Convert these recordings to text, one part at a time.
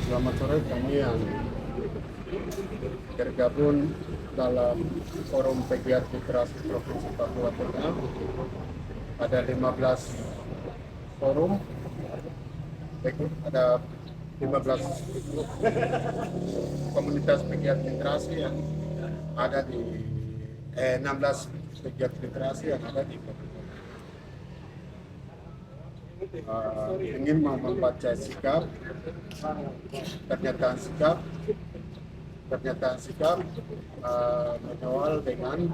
Selamat sore, kami yang tergabung dalam Forum Pegiat Literasi Provinsi Papua Tengah. Ada 15 forum, ada 15 komunitas pegiat literasi yang ada di 16 pegiat literasi yang ada di ingin mau membaca sikap, pernyataan sikap, mengawal dengan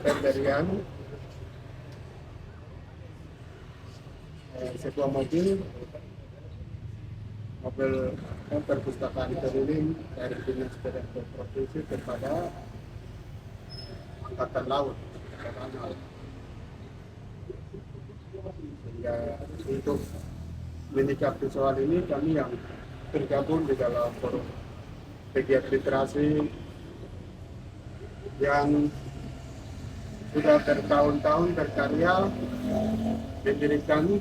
pemberian sebuah mobil perpustakaan keliling dari Dinas Pendidikan Provinsi kepada Angkatan Laut. Sehingga untuk menyikapi soal ini, kami yang tergabung di dalam forum pegiat literasi yang sudah bertahun-tahun berkarya mendirikan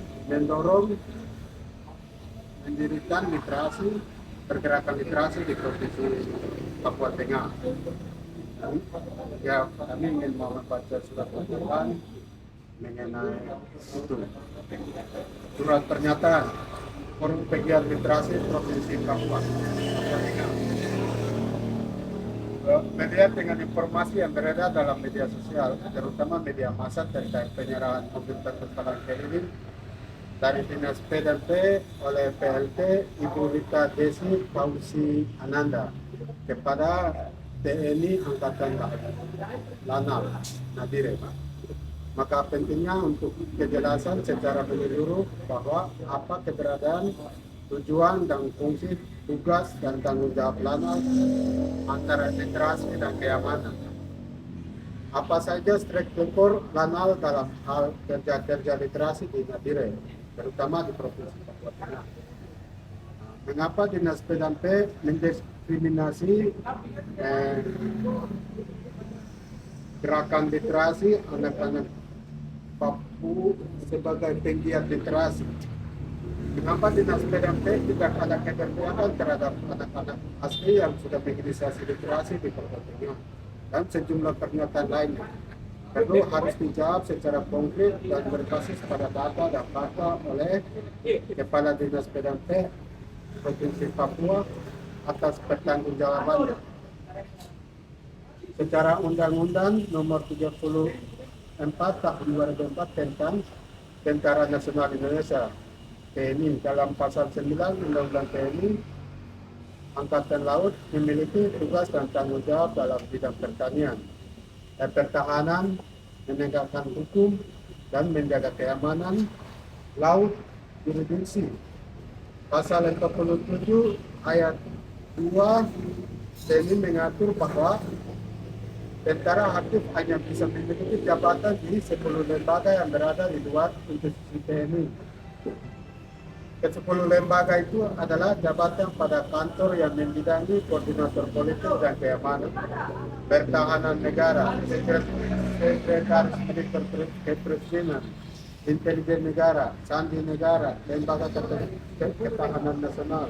literasi, pergerakan literasi di Provinsi Papua Tengah. Ya, kami ingin membaca surat pernyataan mengenai itu. Surat pernyataan Forum Pegiat Literasi Provinsi Papua Tengah. Media dengan informasi yang beredar dalam media sosial, terutama media massa terkait penyerahan mobil perpustakaan keliling dari Dinas PDP oleh PLT Ibu Rita Desi Fauzi Ananda kepada TNI Angkatan Lanal Nadire. Maka pentingnya untuk kejelasan secara menyeluruh bahwa apa keberadaan, tujuan dan fungsi, tugas dan tanggung jawab Lanal antara literasi dan keamanan. Apa saja struktur Lanal dalam hal kerja-kerja literasi di Nadire, terutama di Provinsi Papua Tengah. Mengapa Dinas PDP mendiskriminasi gerakan literasi anak-anak Papua sebagai penggiat literasi? Mengapa Dinas PDP tidak ada keberpihakan terhadap anak-anak asli yang sudah menginisiasi literasi di Papua Tengah? Dan sejumlah pernyataan lainnya perlu harus dijawab secara konkret dan berbasis pada data dan fakta oleh Kepala Dinas PDP Provinsi Papua atas pertanggungjawabannya. Secara Undang-Undang Nomor 34 Tahun 2004 tentang Tentara Nasional Indonesia TNI, dalam pasal 9 Undang-Undang TNI Angkatan Laut memiliki tugas dan tanggung jawab dalam bidang pertanian, pertahanan, menegakkan hukum, dan menjaga keamanan laut jurisdiksi. Pasal 47 ayat 2 TNI mengatur bahwa tentara aktif hanya bisa memiliki jabatan di 10 lembaga yang berada di luar institusi TNI. Ke-10 lembaga itu adalah jabatan pada kantor yang membidangi koordinator politik dan keamanan, pertahanan negara, sekretaris militer kepresidenan, intelijen negara, sandi negara, lembaga ketahanan nasional,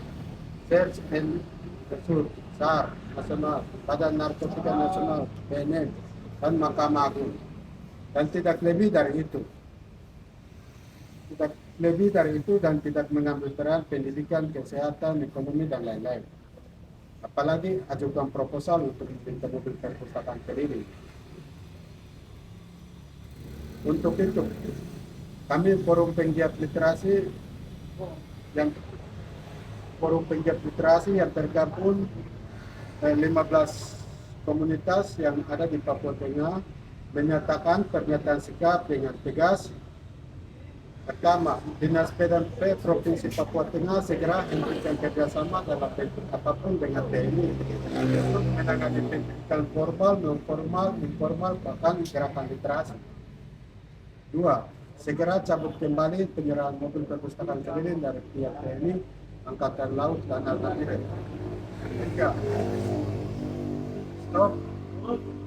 search and rescue, SAR nasional, Badan Narkotika Nasional, BNN, dan Mahkamah Agung. Dan tidak lebih dari itu. Dan tidak mengambil peran pendidikan, kesehatan, ekonomi, dan lain-lain. Apalagi ajukan proposal untuk pintu mobil perpustakaan keliling. Untuk itu, kami Forum Pegiat Literasi yang tergabung 15 komunitas yang ada di Papua Tengah menyatakan pernyataan sikap dengan tegas. Pertama, Dinas PDP Provinsi Papua Tengah segera hentikan kerjasama dalam bentuk apapun dengan TNI untuk menangani pendidikan formal, non-formal, informal, bahkan gerakan literasi. Dua, segera cabut kembali penyerahan mobil perpustakaan keliling dari pihak TNI, Angkatan Laut, dan Nadire. Tiga, stop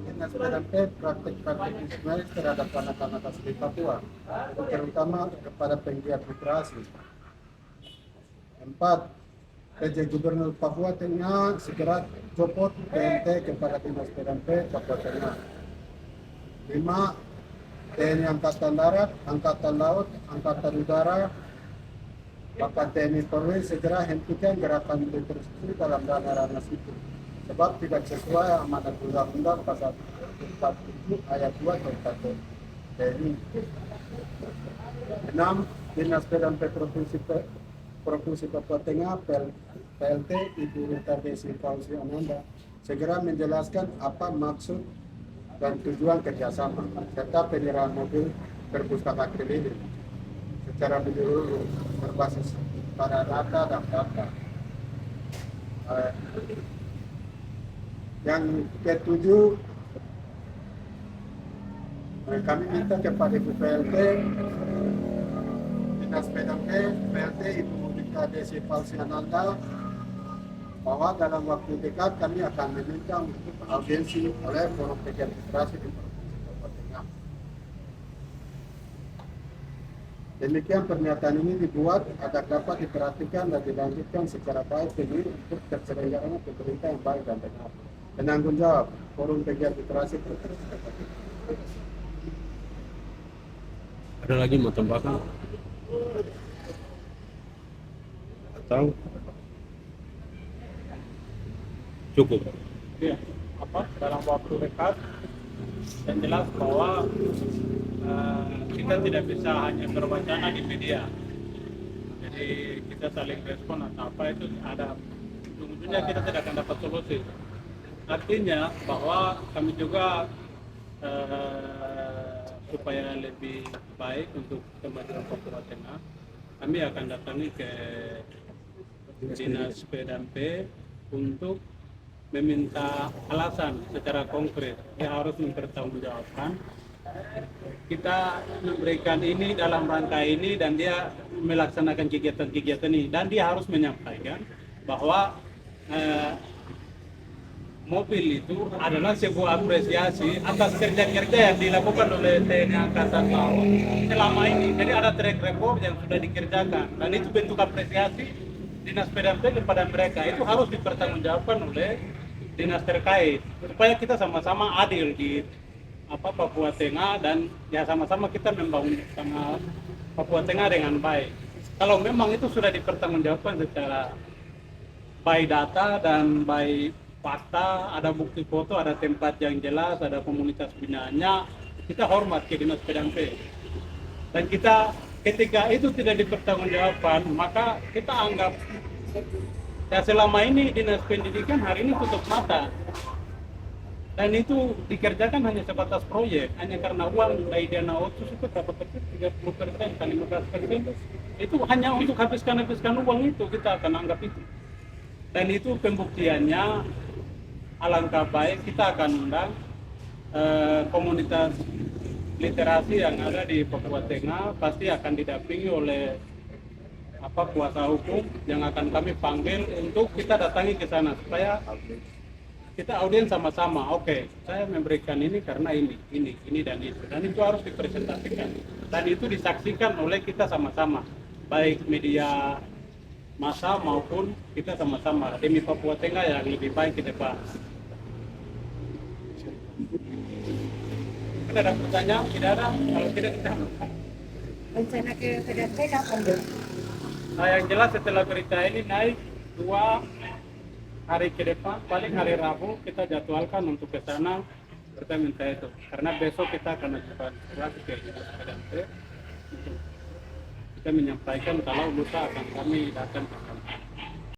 Dinas PDP praktik-praktik diskriminasi terhadap anak-anak asli Papua, terutama kepada penggiat literasi. Empat, PJ Gubernur Papua Tengah segera copot PNT kepada Dinas PDAP Papua Tengah. 5. TNI Angkatan Darat, Angkatan Laut, Angkatan Udara, Bapak TNI Polri segera hentikan gerakan tersebut dalam ranah sipil. Sebab tidak sesuai amanat undang-undang pasal 47 ayat 2 tentang TNI. 6. Dinas PDAP Provinsi Papua Tengah PLT Ibu Rita Desi Fauzi Ananda segera menjelaskan apa maksud dan tujuan kerjasama serta penyerahan mobil perpustakaan keliling secara menyeluruh berbasis pada data dan data. Yang ketujuh, kami minta kepada Ibu PLT, Dinas PLT Ibu Rita Desi Fauzi Ananda bahwa dalam waktu dekat kami akan meminta untuk audiensi oleh Forum Pegiat Literasi di Provinsi Papua Tengah. Demikian pernyataan ini dibuat agar dapat diperhatikan dan dilanjutkan secara baik demi untuk terselenggaranya pemerintah yang baik dan benar. Penanggung jawab Forum Pegiat Literasi Provinsi Papua Tengah. Ada lagi mau tambahkan? Atau cukup? Ya, dalam waktu dekat yang jelas bahwa kita tidak bisa hanya berwacana di media. Jadi kita saling respon atau apa itu ada ujungnya kita tidak akan dapat solusi. Artinya bahwa kami juga supaya lebih baik untuk kemajuan Papua Tengah, kami akan datangi ke Dinas PDAP untuk meminta alasan secara konkret. Dia harus mempertanggungjawabkan kita memberikan ini dalam rangka ini dan dia melaksanakan kegiatan-kegiatan ini, dan dia harus menyampaikan bahwa mobil itu adalah sebuah apresiasi atas kerja-kerja yang dilakukan oleh TNI Angkatan Laut selama ini. Jadi ada track record yang sudah dikerjakan dan itu bentuk apresiasi Dinas PDAP kepada mereka. Itu harus dipertanggungjawabkan oleh dinas terkait supaya kita sama-sama adil di Papua Tengah dan ya sama-sama kita membangun sama Papua Tengah dengan baik. Kalau memang itu sudah dipertanggungjawabkan secara by data dan by fakta, ada bukti foto, ada tempat yang jelas, ada komunitas binaannya, kita hormat ke Dinas PDAP. Dan kita ketika itu tidak dipertanggungjawabkan, maka kita anggap ya selama ini Dinas Pendidikan hari ini tutup mata. Dan itu dikerjakan hanya sebatas proyek, hanya karena uang dari dana otsus itu berapa persen, 30%, 15%, itu hanya untuk habiskan uang itu, kita akan anggap itu. Dan itu pembuktiannya alangkah baik kita akan undang komunitas literasi yang ada di Papua Tengah, pasti akan didampingi oleh kuasa hukum yang akan kami panggil untuk kita datangi ke sana supaya kita audiens sama-sama. Oke, saya memberikan ini karena ini dan itu harus dipresentasikan dan itu disaksikan oleh kita sama-sama, baik media massa maupun kita sama-sama demi Papua Tengah yang lebih baik ke depan. Ada pertanyaan? Tidak ada? Kalau tidak kita rencana ke PDAP kapan dong? Nah, yang jelas setelah berita ini naik 2 hari ke depan, paling hari Rabu kita jadwalkan untuk ke sana. Kita minta itu karena besok kita akan ajukan surat ke PDAP untuk kita menyampaikan kalau lusa akan kami datang ke sana.